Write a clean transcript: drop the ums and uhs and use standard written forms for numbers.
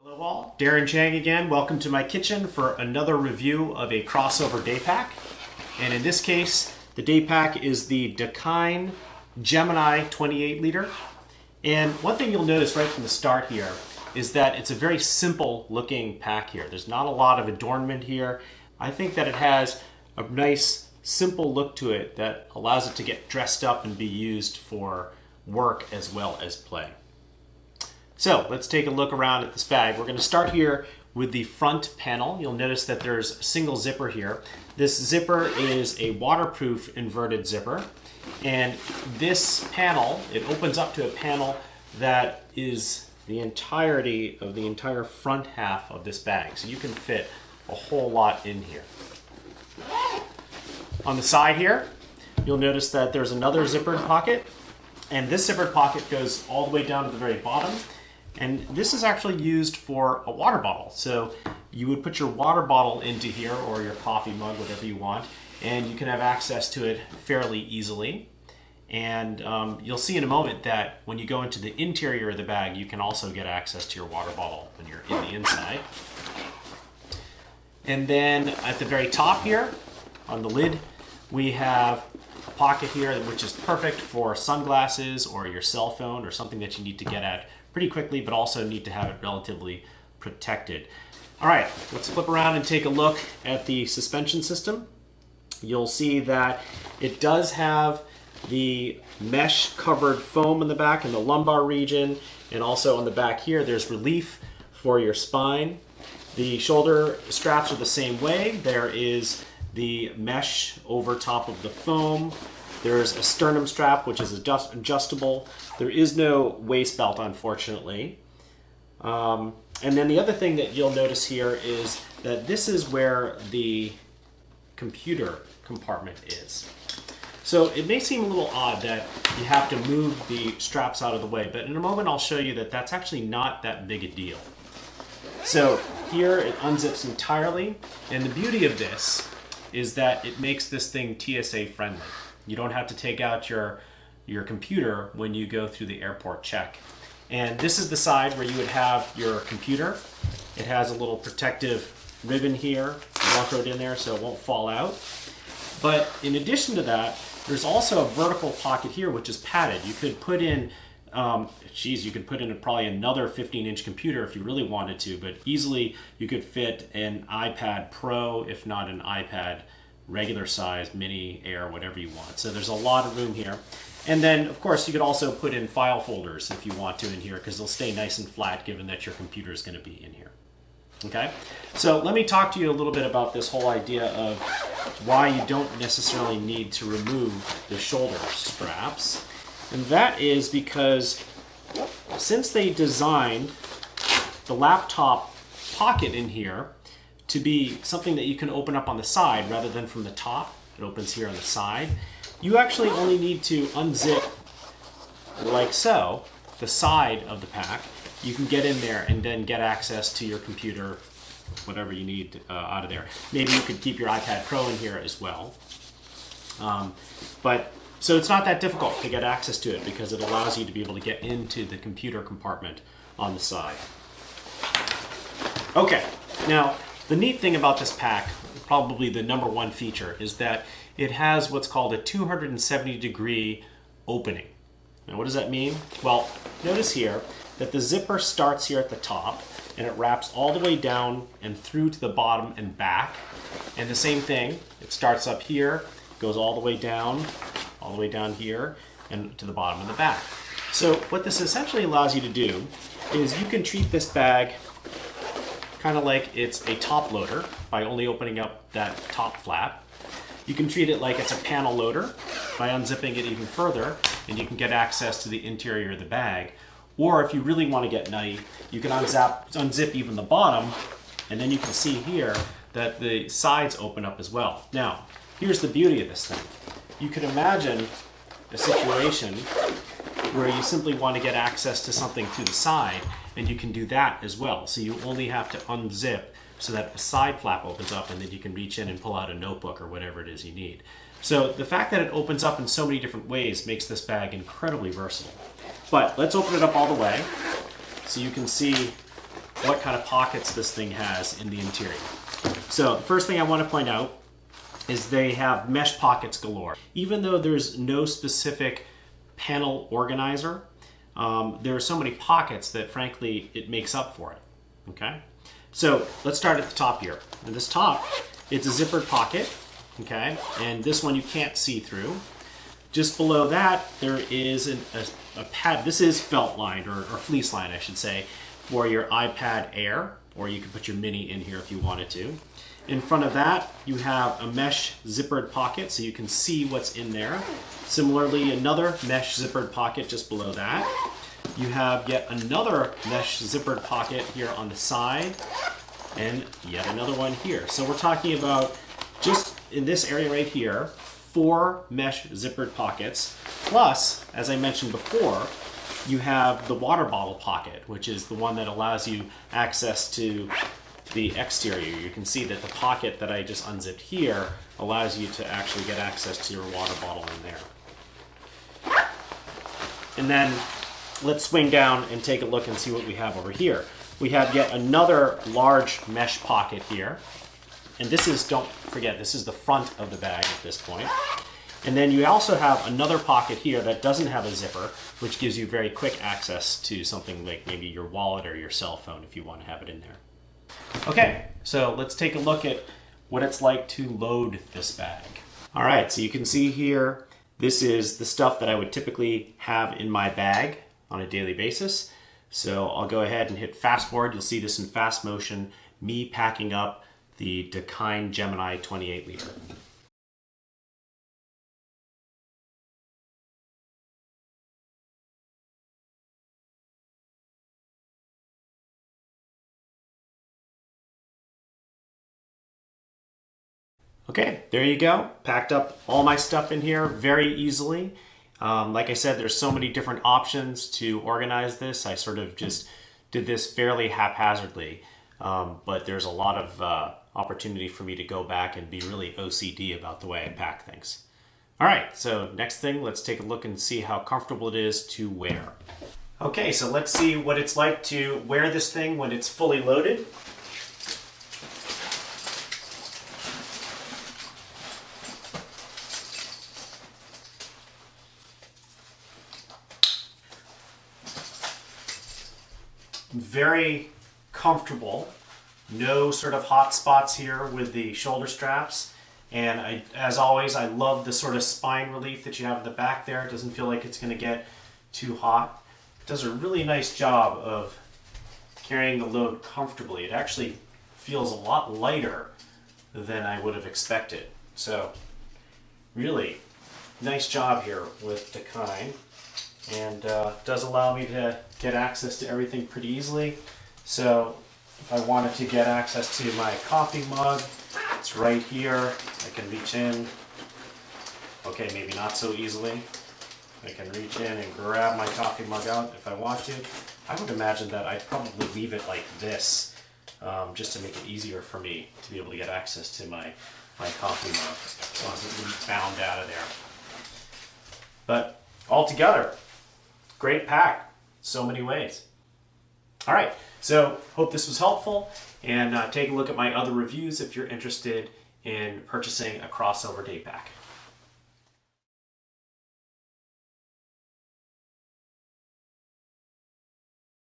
Hello all, Darren Chang again. Welcome to my kitchen for another review of a crossover day pack. And in this case, the day pack is the Dakine Gemini 28 liter. And one thing you'll notice right from the start here is that it's a very simple looking pack here. There's not a lot of adornment here. I think that it has a nice simple look to it that allows it to get dressed up and be used for work as well as play. So let's take a look around at this bag. We're going to start here with the front panel. You'll notice that there's a single zipper here. This zipper is a waterproof inverted zipper. And this panel, it opens up to a panel that is the entirety of the entire front half of this bag. So you can fit a whole lot in here. On the side here, you'll notice that there's another zippered pocket. And this zippered pocket goes all the way down to the very bottom. And this is actually used for a water bottle. So you would put your water bottle into here or your coffee mug, whatever you want, and you can have access to it fairly easily. And you'll see in a moment that when you go into the interior of the bag, you can also get access to your water bottle when you're in the inside. And then at the very top here, on the lid, we have a pocket here which is perfect for sunglasses or your cell phone or something that you need to get at pretty quickly, but also need to have it relatively protected. All right, let's flip around and take a look at the suspension system. You'll see that it does have the mesh covered foam in the back in the lumbar region, and also on the back here there's relief for your spine. The shoulder straps are the same way. There is the mesh over top of the foam. There's a sternum strap, which is adjustable. There is no waist belt, unfortunately. And then the other thing that you'll notice here is that this is where the computer compartment is. So it may seem a little odd that you have to move the straps out of the way, but in a moment I'll show you that that's actually not that big a deal. So here it unzips entirely, and the beauty of this is that it makes this thing TSA friendly. You don't have to take out your computer when you go through the airport check. And this is the side where you would have your computer. It has a little protective ribbon here, Velcroed in there so it won't fall out. But in addition to that, there's also a vertical pocket here which is padded. You could put in, you could put in probably another 15-inch computer if you really wanted to, but easily you could fit an iPad Pro, if not an iPad regular size, mini, air, whatever you want. So there's a lot of room here. And then, of course, you could also put in file folders if you want to in here, because they'll stay nice and flat given that your computer is going to be in here. Okay, so let me talk to you a little bit about this whole idea of why you don't necessarily need to remove the shoulder straps. And that is because since they designed the laptop pocket in here to be something that you can open up on the side rather than from the top, it opens here on the side, you actually only need to unzip like so, the side of the pack. You can get in there and then get access to your computer, whatever you need out of there. Maybe you could keep your iPad Pro in here as well. So it's not that difficult to get access to it because it allows you to be able to get into the computer compartment on the side. Okay, now the neat thing about this pack, probably the number one feature, is that it has what's called a 270-degree opening. Now what does that mean? Well, notice here that the zipper starts here at the top and it wraps all the way down and through to the bottom and back. And the same thing, it starts up here, goes all the way down here and to the bottom and the back. So what this essentially allows you to do is you can treat this bag kind of like it's a top loader by only opening up that top flap. You can treat it like it's a panel loader by unzipping it even further, and you can get access to the interior of the bag. Or if you really want to get nutty, you can unzip even the bottom, and then you can see here that the sides open up as well. Now, here's the beauty of this thing. You can imagine a situation where you simply want to get access to something through the side, and you can do that as well. So you only have to unzip so that the side flap opens up, and then you can reach in and pull out a notebook or whatever it is you need. So the fact that it opens up in so many different ways makes this bag incredibly versatile. But let's open it up all the way so you can see what kind of pockets this thing has in the interior. So the first thing I want to point out is they have mesh pockets galore. Even though there's no specific panel organizer, there are so many pockets that frankly it makes up for it. Okay, so let's start at the top here. And this top, it's a zippered pocket. Okay, and this one you can't see through. Just below that, there is a pad. This is felt lined, or fleece lined, I should say, for your iPad Air, or you could put your Mini in here if you wanted to. In front of that, you have a mesh zippered pocket, so you can see what's in there. Similarly, another mesh zippered pocket just below that. You have yet another mesh zippered pocket here on the side, and yet another one here. So we're talking about, just in this area right here, 4 mesh zippered pockets, plus, as I mentioned before, you have the water bottle pocket, which is the one that allows you access to the exterior. You can see that the pocket that I just unzipped here allows you to actually get access to your water bottle in there. And then let's swing down and take a look and see what we have over here. We have yet another large mesh pocket here. And this is, don't forget, this is the front of the bag at this point. And then you also have another pocket here that doesn't have a zipper, which gives you very quick access to something like maybe your wallet or your cell phone if you want to have it in there. Okay, so let's take a look at what it's like to load this bag. All right, so you can see here, this is the stuff that I would typically have in my bag on a daily basis. So I'll go ahead and hit fast forward. You'll see this in fast motion, me packing up the Dakine Gemini 28 liter. Okay, there you go. Packed up all my stuff in here very easily. Like I said, there's so many different options to organize this. I sort of just did this fairly haphazardly, but there's a lot of opportunity for me to go back and be really OCD about the way I pack things. All right, so next thing, let's take a look and see how comfortable it is to wear. Okay, so let's see what it's like to wear this thing when it's fully loaded. Very comfortable, no sort of hot spots here with the shoulder straps, and as always, I love the sort of spine relief that you have in the back there. It doesn't feel like it's going to get too hot. It does a really nice job of carrying the load comfortably. It actually feels a lot lighter than I would have expected. So really nice job here with Dakine. And does allow me to get access to everything pretty easily. So if I wanted to get access to my coffee mug, it's right here. I can reach in. Okay, maybe not so easily. I can reach in and grab my coffee mug out if I want to. I would imagine that I'd probably leave it like this, just to make it easier for me to be able to get access to my coffee mug, as long as it wouldn't bound out of there. But altogether, great pack, so many ways. All right, so hope this was helpful, and take a look at my other reviews if you're interested in purchasing a crossover day pack.